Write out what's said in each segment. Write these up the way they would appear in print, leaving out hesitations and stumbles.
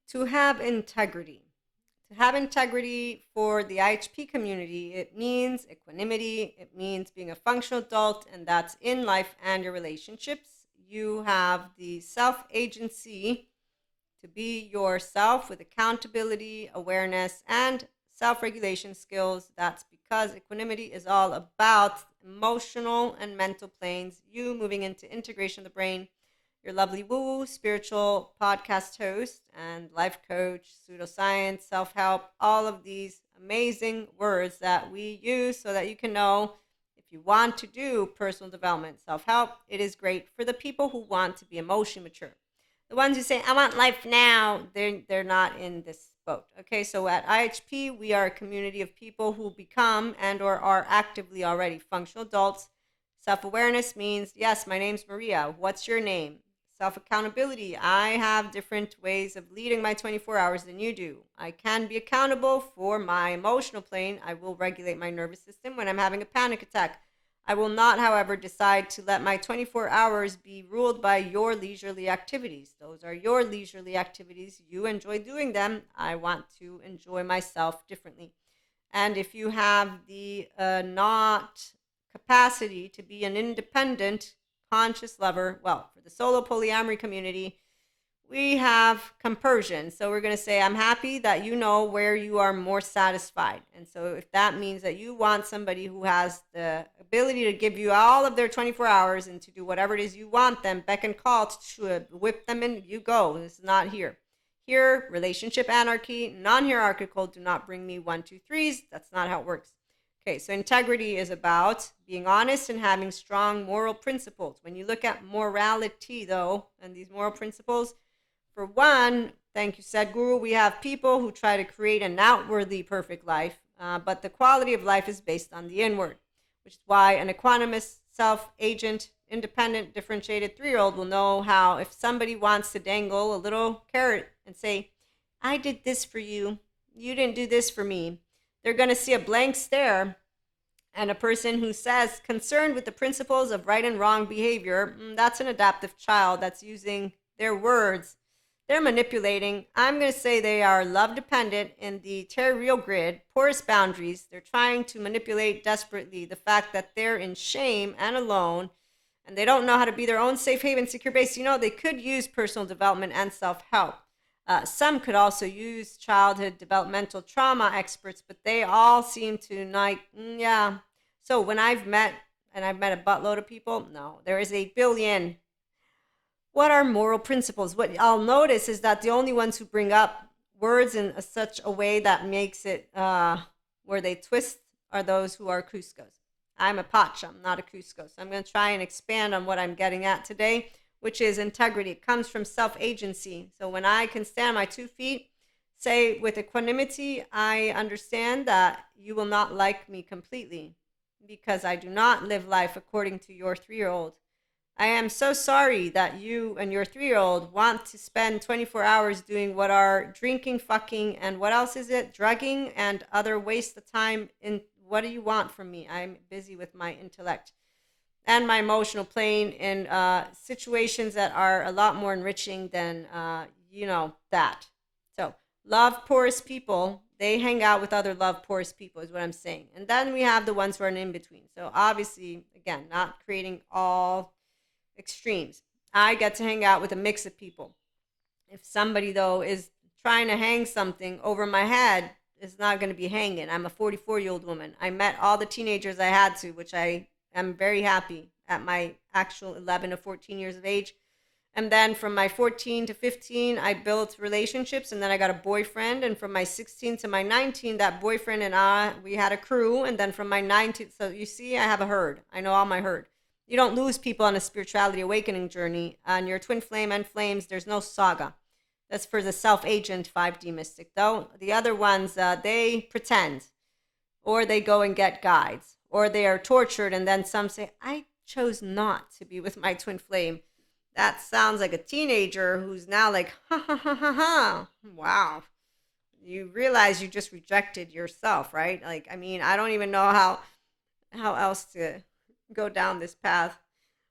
To have integrity. To have integrity for the IHP community, it means equanimity, it means being a functional adult, and that's in life and your relationships. You have the self agency to be yourself with accountability, awareness, and self regulation skills. That's because equanimity is all about emotional and mental planes, you moving into integration of the brain. Your lovely woo spiritual podcast host and life coach, pseudoscience, self help, all of these amazing words that we use so that you can know if you want to do personal development, self help, it is great for the people who want to be emotionally mature. The ones who say, I want life now, they're not in this boat. Okay, so at IHP, we are a community of people who become and or are actively already functional adults. Self-awareness means, yes, my name's Maria. What's your name? Self-accountability. I have different ways of leading my 24 hours than you do. I can be accountable for my emotional plane. I will regulate my nervous system when I'm having a panic attack. I will not, however, decide to let my 24 hours be ruled by your leisurely activities. Those are your leisurely activities. You enjoy doing them. I want to enjoy myself differently. And if you have the not capacity to be an independent, conscious lover, well, for the solo polyamory community, we have compersion. So we're going to say, I'm happy that you know where you are more satisfied. And so if that means that you want somebody who has the ability to give you all of their 24 hours and to do whatever it is you want them, beck and call, to whip them in, you go. This is not here. Here, relationship anarchy, non-hierarchical, do not bring me 1, 2, 3s. That's not how it works. Okay, so integrity is about being honest and having strong moral principles. When you look at morality, though, and these moral principles, for one, thank you, Sadhguru, we have people who try to create an outwardly perfect life, but the quality of life is based on the inward, which is why an equanimous, self-agent, independent, differentiated 3-year-old will know how if somebody wants to dangle a little carrot and say, I did this for you, you didn't do this for me, they're going to see a blank stare. And a person who says, concerned with the principles of right and wrong behavior, that's an adaptive child that's using their words. They're manipulating. I'm going to say they are love dependent in the territorial grid, porous boundaries. They're trying to manipulate desperately the fact that they're in shame and alone, and they don't know how to be their own safe haven, secure base. You know, they could use personal development and self-help. Some could also use childhood developmental trauma experts, but they all seem to like, yeah. So when I've met a buttload of people, no, there is a billion. What are moral principles? What I'll notice is that the only ones who bring up words in such a way that makes it where they twist are those who are Cuscos. I'm a Pacha, I'm not a Cusco. So I'm going to try and expand on what I'm getting at today, which is integrity. It comes from self-agency. So when I can stand on my 2 feet, say with equanimity, I understand that you will not like me completely because I do not live life according to your 3-year-old. I am so sorry that you and your 3-year-old want to spend 24 hours doing what are drinking, fucking, and what else is it? Drugging and other waste of time. In what do you want from me? I'm busy with my intellect and my emotional plane in situations that are a lot more enriching than, that. So love porous people. They hang out with other love porous people is what I'm saying. And then we have the ones who are in between. So obviously, again, not creating all extremes. I get to hang out with a mix of people. If somebody, though, is trying to hang something over my head, it's not going to be hanging. I'm a 44-year-old woman. I met all the teenagers I had to, which I am very happy at my actual 11 to 14 years of age. And then from my 14 to 15, I built relationships, and then I got a boyfriend. And from my 16 to my 19, that boyfriend and we had a crew. And then from my 19, so you see, I have a herd. I know all my herd. You don't lose people on a spirituality awakening journey. On your twin flame and flames, there's no saga. That's for the self-agent 5D mystic. Though the other ones, they pretend, or they go and get guides, or they are tortured, and then some say, I chose not to be with my twin flame. That sounds like a teenager who's now like, ha ha ha ha ha. Wow. You realize you just rejected yourself, right? Like, I mean, I don't even know how else to go down this path.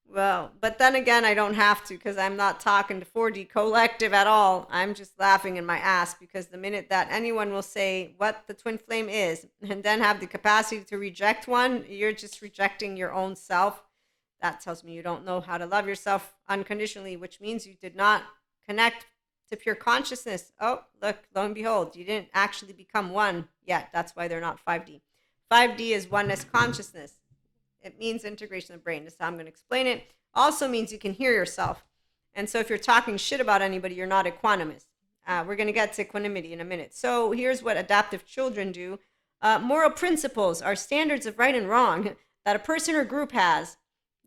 Well, but then again, I don't have to because I'm not talking to 4D collective at all. I'm just laughing in my ass because the minute that anyone will say what the twin flame is and then have the capacity to reject one, you're just rejecting your own self. That tells me you don't know how to love yourself unconditionally, which means you did not connect to pure consciousness. Oh, look, lo and behold, you didn't actually become one yet. That's why they're not 5D. 5D is oneness consciousness. It means integration of the brain. That's how I'm going to explain it. Also means you can hear yourself. And so if you're talking shit about anybody, you're not equanimous. We're going to get to equanimity in a minute. So here's what adaptive children do. Moral principles are standards of right and wrong that a person or group has.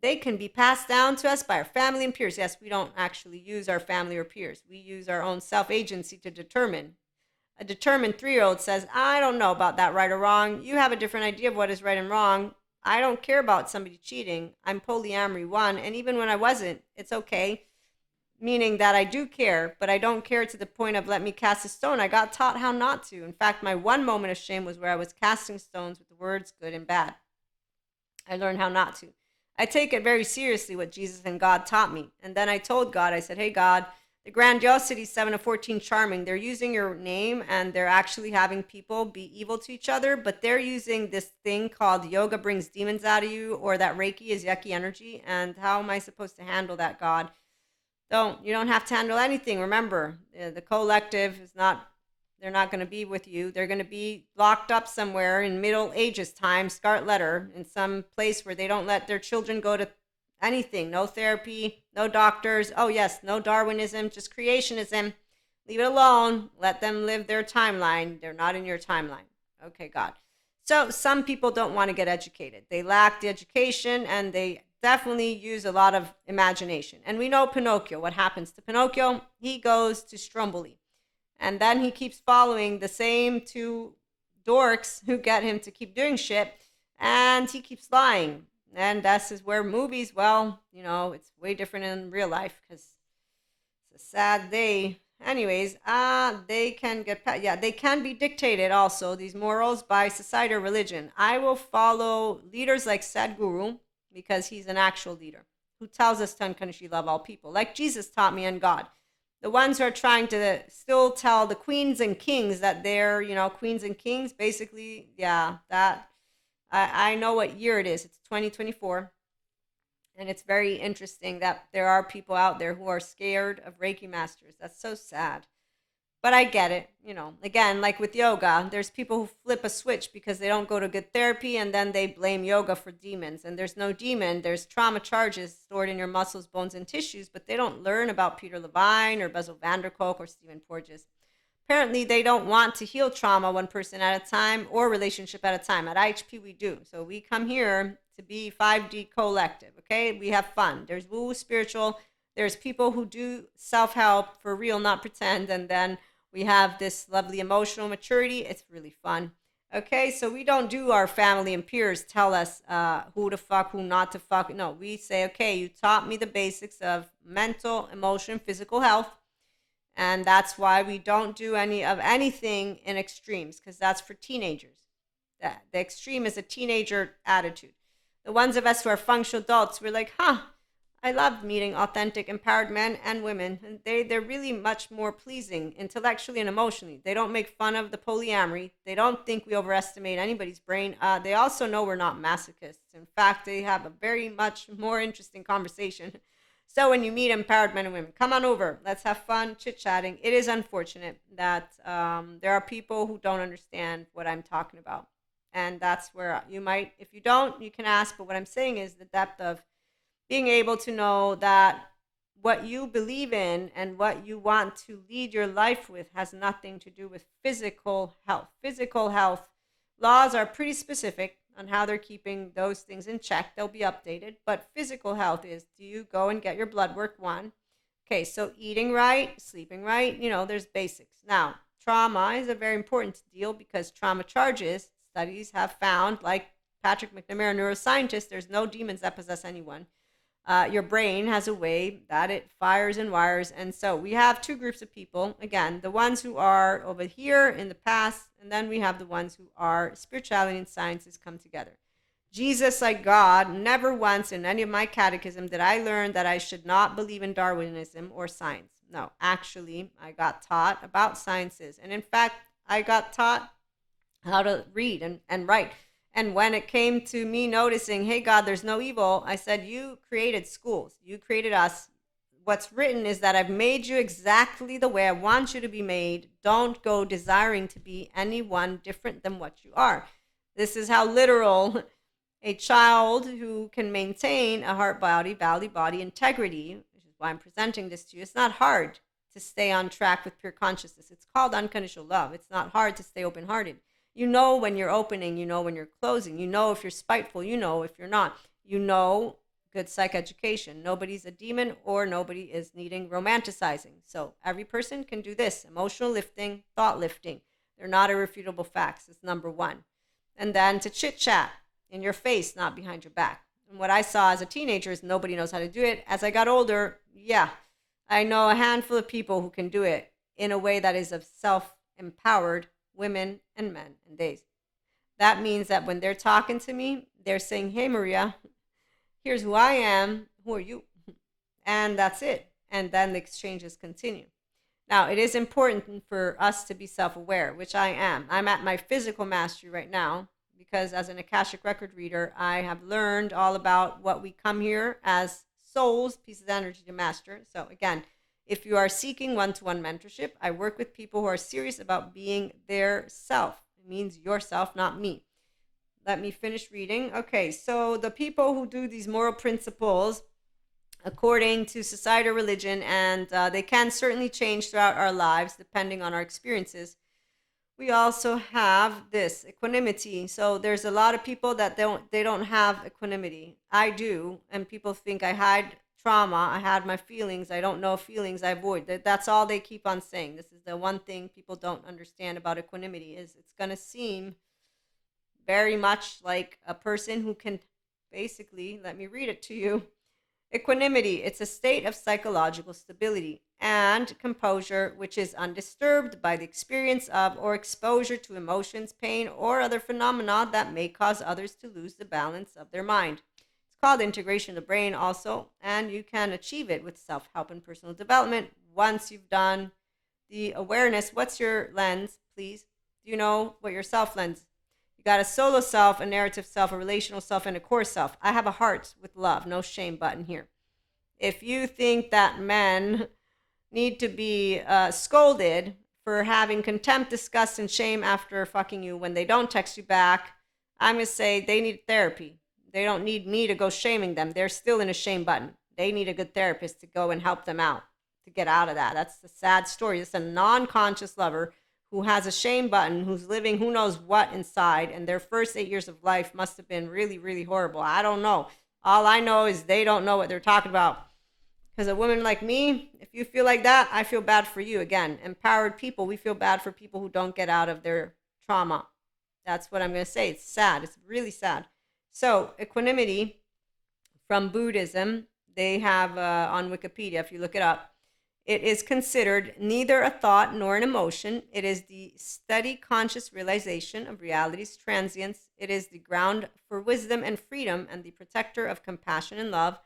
They can be passed down to us by our family and peers. Yes, we don't actually use our family or peers. We use our own self-agency to determine. A determined 3-year-old says, I don't know about that right or wrong. You have a different idea of what is right and wrong. I don't care about somebody cheating. I'm polyamory 1, and even when I wasn't, it's okay. Meaning that I do care, but I don't care to the point of let me cast a stone. I got taught how not to. In fact, my one moment of shame was where I was casting stones with the words good and bad. I learned how not to. I take it very seriously what Jesus and God taught me. And then I told God, I said, hey, God, the grandiosity 7 of 14 charming, they're using your name and they're actually having people be evil to each other, but they're using this thing called yoga brings demons out of you, or that Reiki is yucky energy. And how am I supposed to handle that, God? You don't have to handle anything. Remember, the collective is not, they're not going to be with you. They're going to be locked up somewhere in Middle Ages time, scarlet letter, in some place where they don't let their children go to anything. No therapy, no doctors. Oh, yes, no Darwinism, just creationism. Leave it alone. Let them live their timeline. They're not in your timeline. Okay, God. So some people don't want to get educated. They lack the education and they definitely use a lot of imagination. And we know Pinocchio. What happens to Pinocchio? He goes to Stromboli. And then he keeps following the same 2 dorks who get him to keep doing shit. And he keeps lying. And this is where movies, well, it's way different in real life because it's a sad day. Anyways, they can they can be dictated also, these morals, by society or religion. I will follow leaders like Sadhguru because he's an actual leader who tells us to unconditionally love all people, like Jesus taught me and God. The ones who are trying to still tell the queens and kings that they're, queens and kings, basically, yeah, that I know what year it is. It's 2024. And it's very interesting that there are people out there who are scared of Reiki masters. That's so sad. But I get it. Again, like with yoga, there's people who flip a switch because they don't go to good therapy and then they blame yoga for demons. And there's no demon. There's trauma charges stored in your muscles, bones, and tissues, but they don't learn about Peter Levine or Bessel van der Kolk or Stephen Porges. Apparently, they don't want to heal trauma one person at a time or relationship at a time. At IHP, we do. So we come here to be 5D collective, okay? We have fun. There's woo spiritual. There's people who do self-help for real, not pretend. And then we have this lovely emotional maturity. It's really fun. Okay, so we don't do our family and peers tell us who to fuck, who not to fuck. No, we say, okay, you taught me the basics of mental, emotion, physical health. And that's why we don't do anything in extremes, because that's for teenagers. The extreme is a teenager attitude. The ones of us who are functional adults, we're like, I love meeting authentic, empowered men and women. And they're really much more pleasing intellectually and emotionally. They don't make fun of the polyamory. They don't think we overestimate anybody's brain. They also know we're not masochists. In fact, they have a very much more interesting conversation. So when you meet empowered men and women, come on over. Let's have fun chit-chatting. It is unfortunate that there are people who don't understand what I'm talking about. And that's where you might, if you don't, you can ask. But what I'm saying is the depth of being able to know that what you believe in and what you want to lead your life with has nothing to do with physical health. Physical health laws are pretty specific on how they're keeping those things in check. They'll be updated. But physical health is, do you go and get your blood work? 1. Okay, so eating right, sleeping right, there's basics. Now, trauma is a very important deal because trauma charges, studies have found, like Patrick McNamara, neuroscientist, there's no demons that possess anyone. Your brain has a way that it fires and wires. And so we have 2 groups of people. Again, the ones who are over here in the past, and then we have the ones who are spirituality and sciences come together. Jesus, like God, never once in any of my catechism did I learn that I should not believe in Darwinism or science. No, actually, I got taught about sciences. And in fact, I got taught how to read and write. And when it came to me noticing, hey, God, there's no evil, I said, you created schools. You created us. What's written is that I've made you exactly the way I want you to be made. Don't go desiring to be anyone different than what you are. This is how literal a child who can maintain a heart, body integrity, which is why I'm presenting this to you. It's not hard to stay on track with pure consciousness. It's called unconditional love. It's not hard to stay open-hearted. You know when you're opening, you know when you're closing, you know if you're spiteful, you know if you're not. You know good psychoeducation. Nobody's a demon or nobody is needing romanticizing. So every person can do this, emotional lifting, thought lifting. They're not irrefutable facts. It's number one. And then to chit chat in your face, not behind your back. And what I saw as a teenager is nobody knows how to do it. As I got older, yeah, I know a handful of people who can do it in a way that is of self-empowered women and men and days. That means that when they're talking to me, they're saying, hey, Maria, here's who I am. Who are you? And that's it. And then the exchanges continue. Now, it is important for us to be self-aware, which I am. I'm at my physical mastery right now because as an Akashic record reader, I have learned all about what we come here as souls, pieces of energy to master. So again, if you are seeking one-to-one mentorship, I work with people who are serious about being their self. It means yourself, not me. Let me finish reading. Okay, so the people who do these moral principles, according to society or religion, and they can certainly change throughout our lives depending on our experiences. We also have this equanimity. So there's a lot of people that they don't have equanimity. I do, and people think I hide trauma, I had my feelings, I don't know feelings, I avoid. That's all they keep on saying. This is the one thing people don't understand about equanimity is it's going to seem very much like a person who can basically, let me read it to you. Equanimity, it's a state of psychological stability and composure which is undisturbed by the experience of or exposure to emotions, pain, or other phenomena that may cause others to lose the balance of their mind. It's called integration of the brain also, and you can achieve it with self-help and personal development once you've done the awareness. What's your lens, please? Do you know what your self lens? You got a solo self, a narrative self, a relational self, and a core self. I have a heart with love, no shame button here. If you think that men need to be scolded for having contempt, disgust, and shame after fucking you when they don't text you back, I'm going to say they need therapy. They don't need me to go shaming them. They're still in a shame button. They need a good therapist to go and help them out, to get out of that. That's the sad story. It's a non-conscious lover who has a shame button, who's living who knows what inside, and their first 8 years of life must have been really, really horrible. I don't know. All I know is they don't know what they're talking about. Because a woman like me, if you feel like that, I feel bad for you. Again, empowered people, we feel bad for people who don't get out of their trauma. That's what I'm going to say. It's sad. It's really sad. So equanimity from Buddhism, they have on Wikipedia, if you look it up, it is considered neither a thought nor an emotion. It is the steady conscious realization of reality's transience. It is the ground for wisdom and freedom and the protector of compassion and love.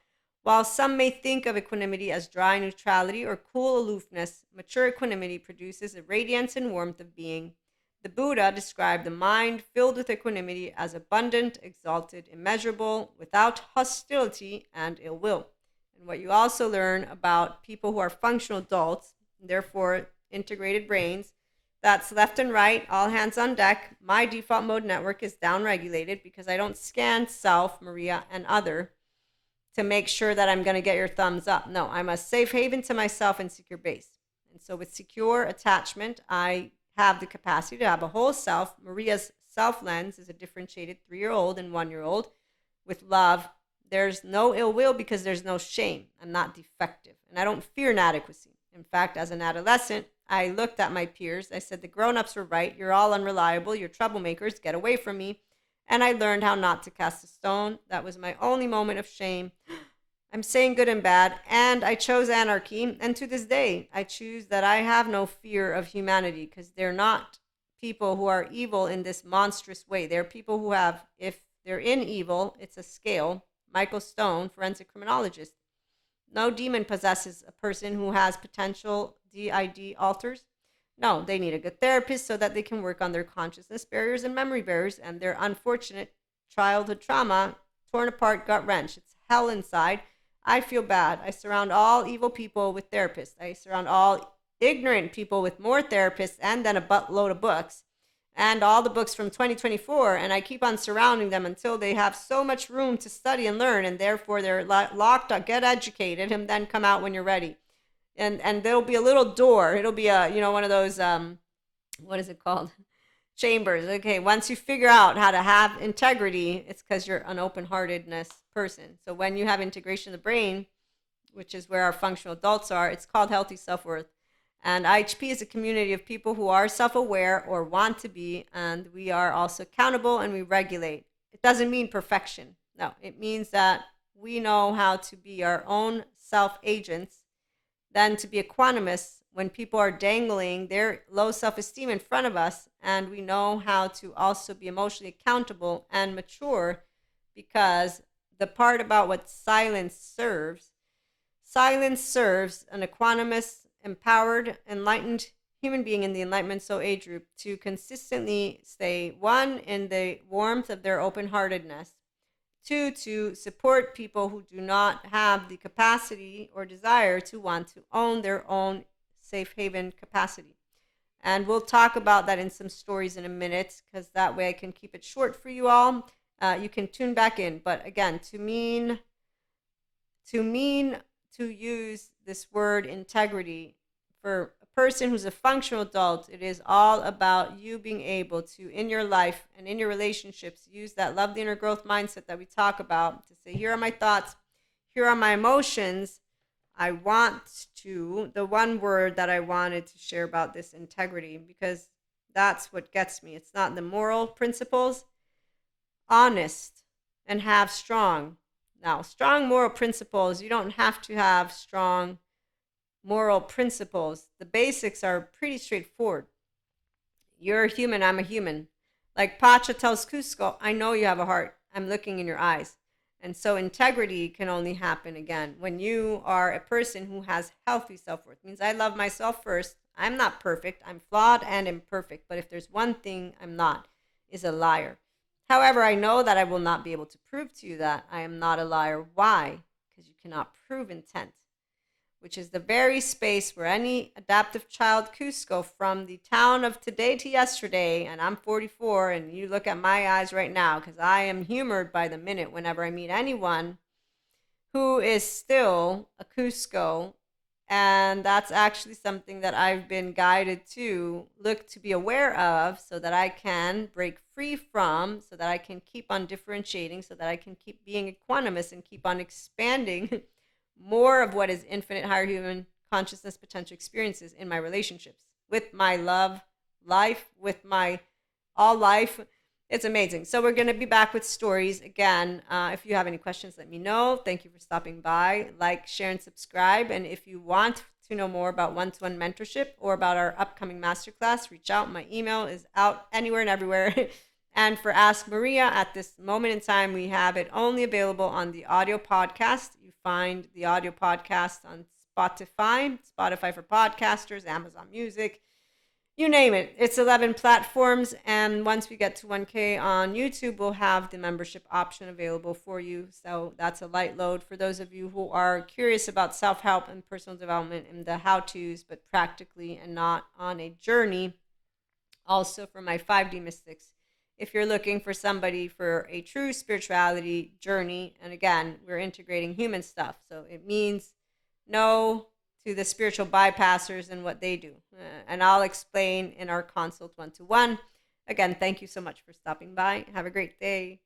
While some may think of equanimity as dry neutrality or cool aloofness, mature equanimity produces a radiance and warmth of being. The Buddha described the mind filled with equanimity as abundant, exalted, immeasurable, without hostility and ill will. And what you also learn about people who are functional adults, therefore integrated brains, that's left and right, all hands on deck. My default mode network is downregulated because I don't scan self, Maria, and other to make sure that I'm going to get your thumbs up. No, I'm a safe haven to myself and secure base. And so with secure attachment, I have the capacity to have a whole self. Maria's self lens is a differentiated 3-year-old and 1-year-old with love. There's no ill will because there's no shame. I'm not defective and I don't fear inadequacy. In fact, as an adolescent, I looked at my peers. I said, the grown-ups were right. You're all unreliable. You're troublemakers. Get away from me. And I learned how not to cast a stone. That was my only moment of shame. I'm saying good and bad, and I chose anarchy. And to this day, I choose that I have no fear of humanity because they're not people who are evil in this monstrous way. They're people who have, if They're in evil. It's a scale. Michael Stone, forensic criminologist. No demon possesses a person who has potential DID alters. No, they need a good therapist so that they can work on their consciousness barriers and memory barriers and their unfortunate childhood trauma, torn apart, gut wrench. It's hell inside. I feel bad. I surround all evil people with therapists. I surround all ignorant people with more therapists and then a buttload of books and all the books from 2024. And I keep on surrounding them until they have so much room to study and learn. And therefore, they're locked up, get educated, and then come out when you're ready. And there'll be a little door. It'll be one of those, what is it called? Chambers. Okay, once you figure out how to have integrity, it's because you're an open-heartedness person. So when you have integration of the brain, which is where our functional adults are, it's called healthy self-worth. And IHP is a community of people who are self-aware or want to be, and we are also accountable and we regulate. It doesn't mean perfection. No, it means that we know how to be our own self-agents, then to be equanimous when people are dangling their low self-esteem in front of us, and we know how to also be emotionally accountable and mature, because the part about what silence serves an equanimous, empowered, enlightened human being in the Enlightenment Soul Age group to consistently stay, one, in the warmth of their open-heartedness, two, to support people who do not have the capacity or desire to want to own their own safe haven capacity. And we'll talk about that in some stories in a minute, because that way I can keep it short for you all. You can tune back in. But again, to use this word integrity for a person who's a functional adult, it is all about you being able to, in your life and in your relationships, use that love the inner growth mindset that we talk about to say, here are my thoughts, here are my emotions. The one word that I wanted to share about this integrity, because that's what gets me. It's not the moral principles. Honest and have strong. Now, strong moral principles, you don't have to have strong moral principles. The basics are pretty straightforward. You're a human, I'm a human. Like Pacha tells Cusco, I know you have a heart. I'm looking in your eyes. And so integrity can only happen, again, when you are a person who has healthy self-worth. It means I love myself first. I'm not perfect. I'm flawed and imperfect. But if there's one thing I'm not, is a liar. However, I know that I will not be able to prove to you that I am not a liar. Why? Because you cannot prove intent, which is the very space where any adaptive child Cusco from the town of today to yesterday, and I'm 44, and you look at my eyes right now, because I am humored by the minute whenever I meet anyone who is still a Cusco, and that's actually something that I've been guided to look to be aware of so that I can break free from, so that I can keep on differentiating, so that I can keep being equanimous and keep on expanding more of what is infinite higher human consciousness potential experiences in my relationships with my love life, with my all life. It's amazing. So we're going to be back with stories again. If you have any questions, let me know. Thank you for stopping by. Like, share, and subscribe. And if you want to know more about one-to-one mentorship or about our upcoming masterclass, reach out. My email is out anywhere and everywhere. And for Ask Maria, at this moment in time, we have it only available on the audio podcast. You find the audio podcast on Spotify for podcasters, Amazon Music, you name it. It's 11 platforms. And once we get to 1K on YouTube, we'll have the membership option available for you. So that's a light load for those of you who are curious about self-help and personal development and the how-tos, but practically and not on a journey. Also for my 5D mystics, if you're looking for somebody for a true spirituality journey, and again, we're integrating human stuff. So it means no to the spiritual bypassers and what they do. And I'll explain in our consult one-to-one. Again, thank you so much for stopping by. Have a great day.